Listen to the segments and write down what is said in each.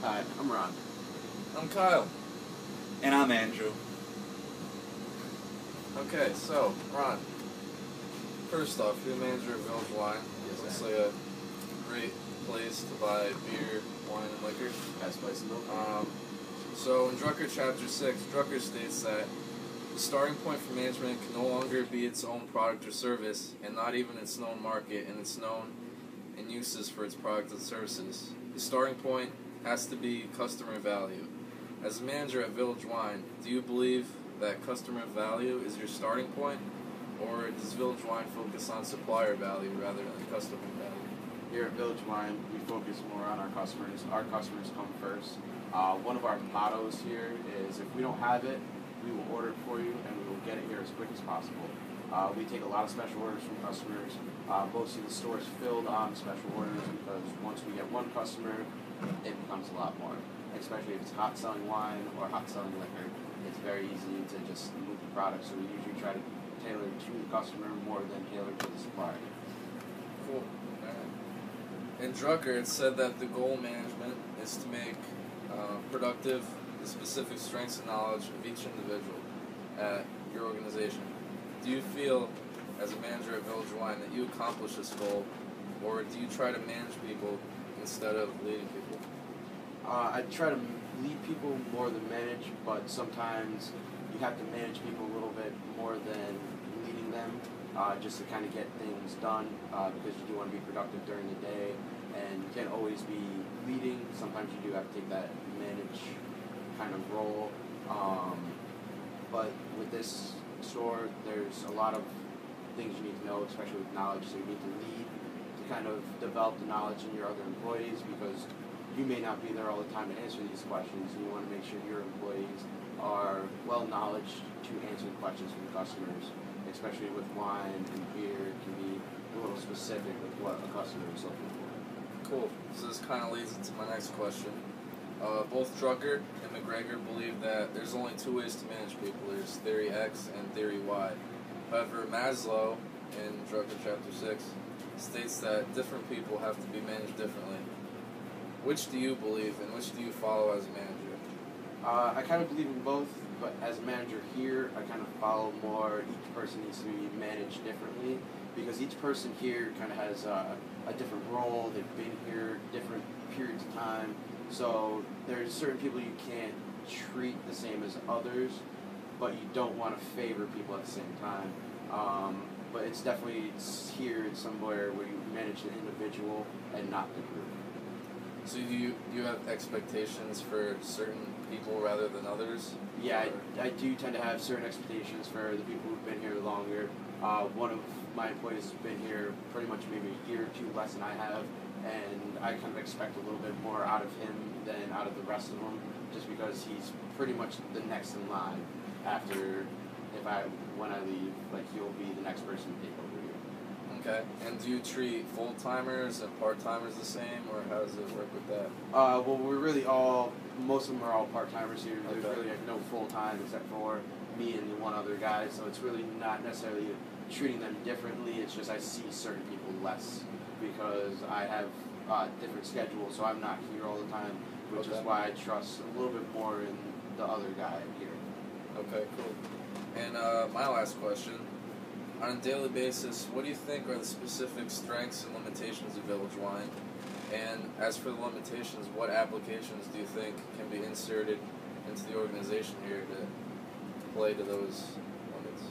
Hi, I'm Ron. I'm Kyle. And I'm Andrew. Okay, so, Ron, first off, you're the manager of Village Wine. Yes, Looks I like a great place to buy beer, wine, and liquor. Best place in Milton. So, in Drucker Chapter 6, Drucker states that the starting point for management can no longer be its own product or service, and not even its known market and its known and uses for its products and services. The starting point has to be customer value. As a manager at Village Wine, do you believe that customer value is your starting point, or does Village Wine focus on supplier value rather than customer value? Here at Village Wine, we focus more on our customers. Our customers come first. One of our mottos here is if we don't have it, we will order it for you and we will get it here as quick as possible. We take a lot of special orders from customers. Most of the store is filled on special orders because once we get one customer, it becomes a lot more. Especially if it's hot selling wine or hot selling liquor, it's very easy to just move the product. So we usually try to tailor to the customer more than tailor to the supplier. Cool. In Drucker, it said that the goal of management is to make productive the specific strengths and knowledge of each individual at your organization. Do you feel, as a manager at Village Wine, that you accomplish this goal, or do you try to manage people instead of leading people? I try to lead people more than manage, but sometimes you have to manage people a little bit more than leading them, just to kind of get things done, because you do want to be productive during the day, and you can't always be leading. Sometimes you do have to take that manage kind of role, but with this store, there's a lot of things you need to know, especially with knowledge, so you need to lead to kind of develop the knowledge in your other employees, because you may not be there all the time to answer these questions, and you want to make sure your employees are well-knowledged to answer the questions from the customers, especially with wine and beer. It can be a little specific with what a customer is looking for. Cool. So this kind of leads into my next question. Both Drucker and McGregor believe that there's only two ways to manage people. There's theory X and theory Y. However, Maslow, in Drucker Chapter 6, states that different people have to be managed differently. Which do you believe, and which do you follow as a manager? I kind of believe in both, but as a manager here, I kind of follow more each person needs to be managed differently, because each person here kind of has a different role. They've been here different periods of time, so there's certain people you can't treat the same as others, but you don't want to favor people at the same time. But it's definitely here, it's somewhere where you manage the individual and not the group. So you have expectations for certain people rather than others? Yeah, I do tend to have certain expectations for the people who've been here longer. One of my employees has been here pretty much maybe a year or two less than I have, and I kind of expect a little bit more out of him than out of the rest of them, just because he's pretty much the next in line after when I leave, like he'll be the next person to take over here. Okay. And do you treat full-timers and part-timers the same, or how does it work with that? Well, most of them are all part-timers here. There's Okay. really no full-time except for me and one other guy, so it's really not necessarily treating them differently. It's just I see certain people less because I have different schedules, so I'm not here all the time, which Okay. is why I trust a little bit more in the other guy here. Okay, cool. And my last question. On a daily basis, what do you think are the specific strengths and limitations of Village Wine? And as for the limitations, what applications do you think can be inserted into the organization here to play to those limits?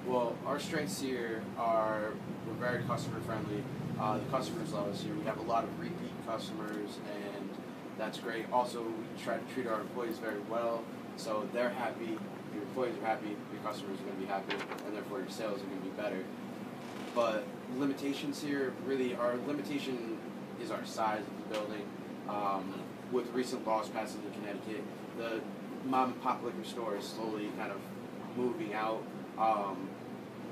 Well, our strengths here are we're very customer friendly. The customers love us here. We have a lot of repeat customers, and that's great. Also, we try to treat our employees very well, so they're happy. Your employees are happy, your customers are going to be happy, and therefore your sales are going to be better. But limitations here, really, our limitation is our size of the building. With recent laws passed in Connecticut, the mom and pop liquor store is slowly kind of moving out.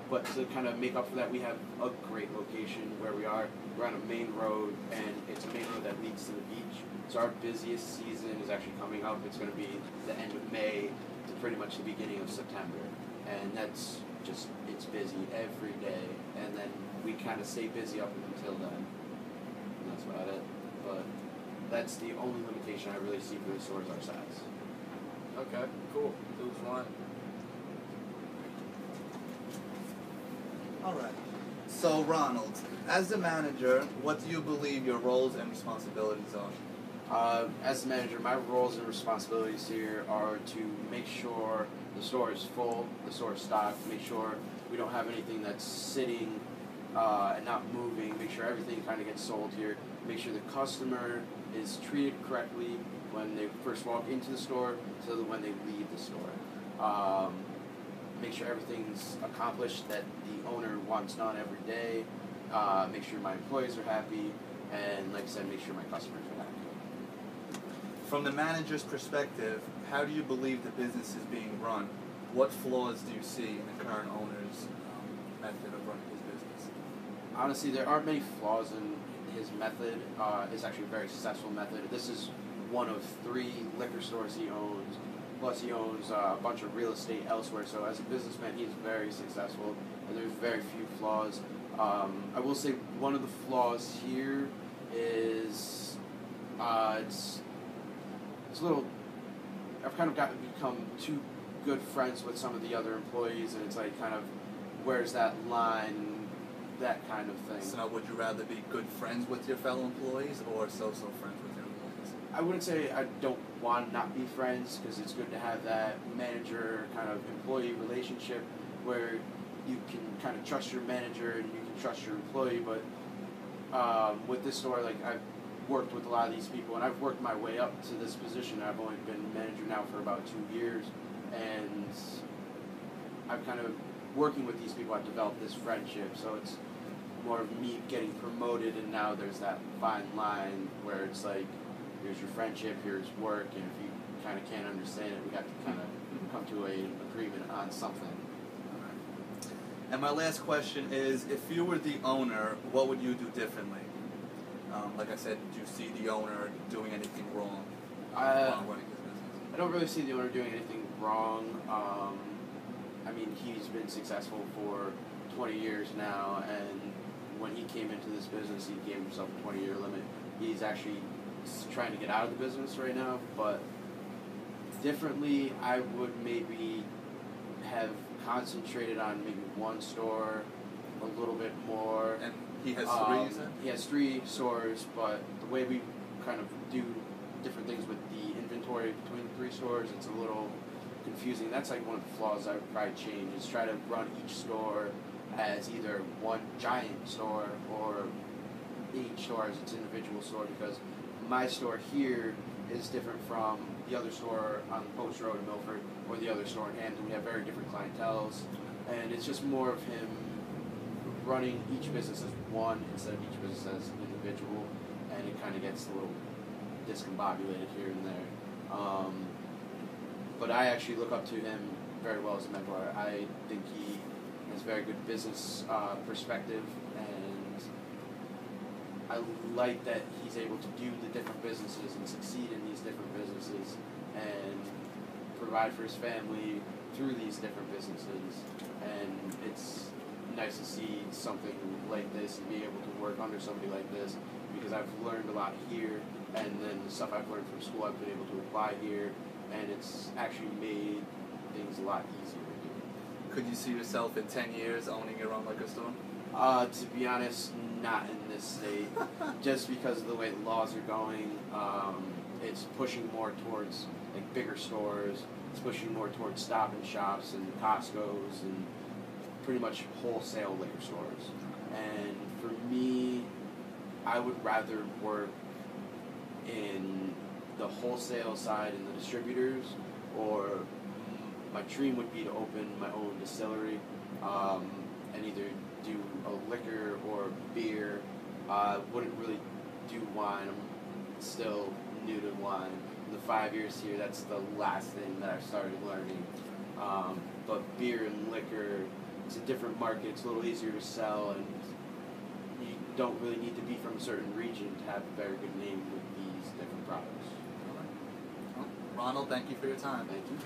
But to kind of make up for that, we have a great location where we are. We're on a main road, and it's a main road that leads to the beach. So our busiest season is actually coming up. It's going to be the end of May to pretty much the beginning of September. And that's just, it's busy every day. And then we kind of stay busy up until then. And that's about it. But that's the only limitation I really see for the stores our size. Okay, cool. Village Wine. All right. So, Ronald, as the manager, what do you believe your roles and responsibilities are? As the manager, my roles and responsibilities here are to make sure the store is full, the store is stocked, make sure we don't have anything that's sitting and not moving, make sure everything kind of gets sold here, make sure the customer is treated correctly when they first walk into the store so that when they leave the store. Make sure everything's accomplished that the owner wants done every day, make sure my employees are happy, and like I said, make sure my customers are happy. From the manager's perspective, how do you believe the business is being run? What flaws do you see in the current owner's method of running his business? Honestly, there aren't many flaws in his method. It's actually a very successful method. This is one of 3 liquor stores he owns, plus he owns a bunch of real estate elsewhere. So as a businessman, he's very successful, and there's very few flaws. I will say one of the flaws here is it's a little. I've kind of become too good friends with some of the other employees, and it's like kind of where's that line, that kind of thing. So, would you rather be good friends with your fellow employees or so-so friends with your employees? I wouldn't say I don't want to not be friends, because it's good to have that manager kind of employee relationship where you can kind of trust your manager and you can trust your employee. But with this store, like I've worked with a lot of these people, and I've worked my way up to this position. I've only been manager now for about 2 years, and I've kind of working with these people. I've developed this friendship, so it's more of me getting promoted, and now there's that fine line where it's like, here's your friendship, here's work, and if you kind of can't understand it, we have to kind of come to an agreement on something. And my last question is, if you were the owner, what would you do differently? Like I said, do you see the owner doing anything wrong while running his business? I don't really see the owner doing anything wrong. I mean, he's been successful for 20 years now, and when he came into this business, he gave himself a 20-year limit. He's actually trying to get out of the business right now, but differently, I would maybe have concentrated on maybe one store a little bit more. And he has 3, you said? He has 3 stores, but the way we kind of do different things with the inventory between the 3 stores, it's a little confusing. That's like one of the flaws I would probably change, is try to run each store as either one giant store or each store as its individual store, because my store here is different from the other store on Post Road in Milford or the other store in Hampton. We have very different clienteles, and it's just more of him running each business as one instead of each business as individual. and it kind of gets a little discombobulated here and there. But I actually look up to him very well as a mentor. I think he has very good business perspective, and I like that he's able to do the different businesses and succeed in these different businesses and provide for his family through these different businesses. And it's nice to see something like this and be able to work under somebody like this, because I've learned a lot here, and then the stuff I've learned from school I've been able to apply here, and it's actually made things a lot easier to do. Could you see yourself in 10 years owning your own liquor store? To be honest, not in this state. Just because of the way the laws are going, it's pushing more towards like bigger stores. It's pushing more towards Stop and Shops and Costco's and pretty much wholesale liquor stores. And for me, I would rather work in the wholesale side and the distributors, or my dream would be to open my own distillery and either do a liquor or beer. Wouldn't really do wine. I'm still new to wine. In the 5 years here, that's the last thing that I've started learning. But beer and liquor, it's a different market. It's a little easier to sell, and you don't really need to be from a certain region to have a very good name with these different products. Well, Ronald, thank you for your time. Thank you.